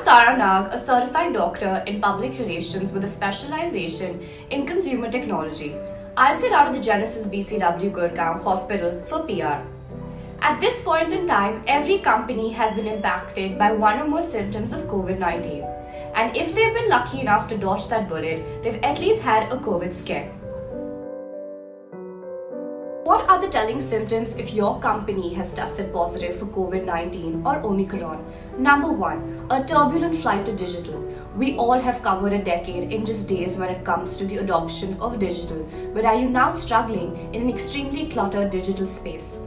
I'm Tara Nag, a certified doctor in public relations with a specialization in consumer technology. I sit out of the Genesis BCW Gurgaon Hospital for PR. At this point in time, every company has been impacted by one or more symptoms of COVID-19. And if they've been lucky enough to dodge that bullet, they've at least had a COVID scare. What are the telling symptoms if your company has tested positive for COVID-19 or Omicron? Number 1, a turbulent flight to digital. We all have covered a decade in just days when it comes to the adoption of digital, but are you now struggling in an extremely cluttered digital space?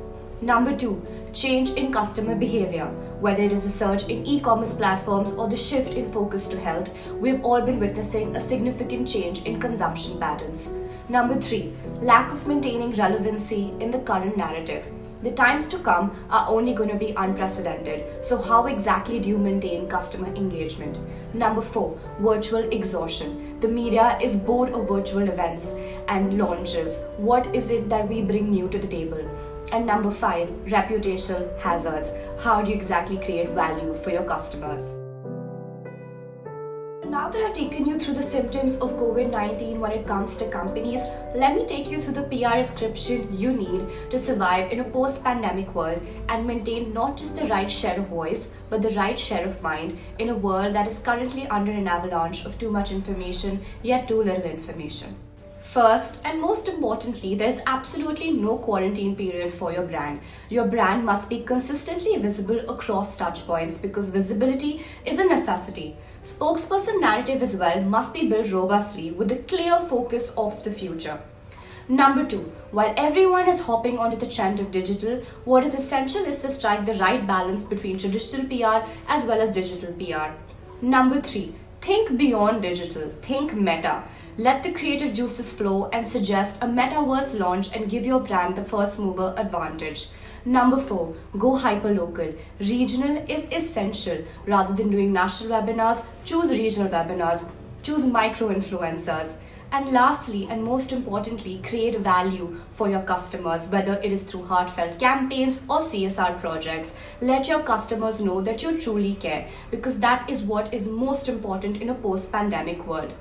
Number 2, change in customer behavior. Whether it is a surge in e-commerce platforms or the shift in focus to health, we've all been witnessing a significant change in consumption patterns. Number 3, lack of maintaining relevancy in the current narrative. The times to come are only going to be unprecedented, so how exactly do you maintain customer engagement? Number 4, virtual exhaustion. The media is bored of virtual events and launches. What is it that we bring new to the table? And number 5, reputational hazards. How do you exactly create value for your customers? Now that I've taken you through the symptoms of COVID-19 when it comes to companies, let me take you through the PR description you need to survive in a post-pandemic world and maintain not just the right share of voice, but the right share of mind in a world that is currently under an avalanche of too much information, yet too little information. First and most importantly, there is absolutely no quarantine period for your brand. Your brand must be consistently visible across touchpoints because visibility is a necessity. Spokesperson narrative as well must be built robustly with a clear focus of the future. Number 2, while everyone is hopping onto the trend of digital, what is essential is to strike the right balance between traditional PR as well as digital PR. Number 3, think beyond digital, think meta. Let the creative juices flow and suggest a metaverse launch and give your brand the first mover advantage. Number 4, go hyperlocal. Regional is essential. Rather than doing national webinars, choose regional webinars. Choose micro-influencers. And lastly, and most importantly, create value for your customers, whether it is through heartfelt campaigns or CSR projects. Let your customers know that you truly care, because that is what is most important in a post-pandemic world.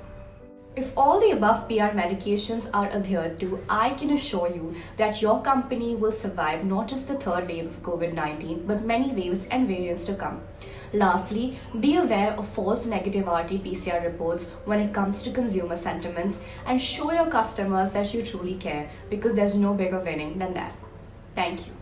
If all the above PR medications are adhered to, I can assure you that your company will survive not just the third wave of COVID-19, but many waves and variants to come. Lastly, be aware of false negative RT-PCR reports when it comes to consumer sentiments and show your customers that you truly care, because there's no bigger winning than that. Thank you.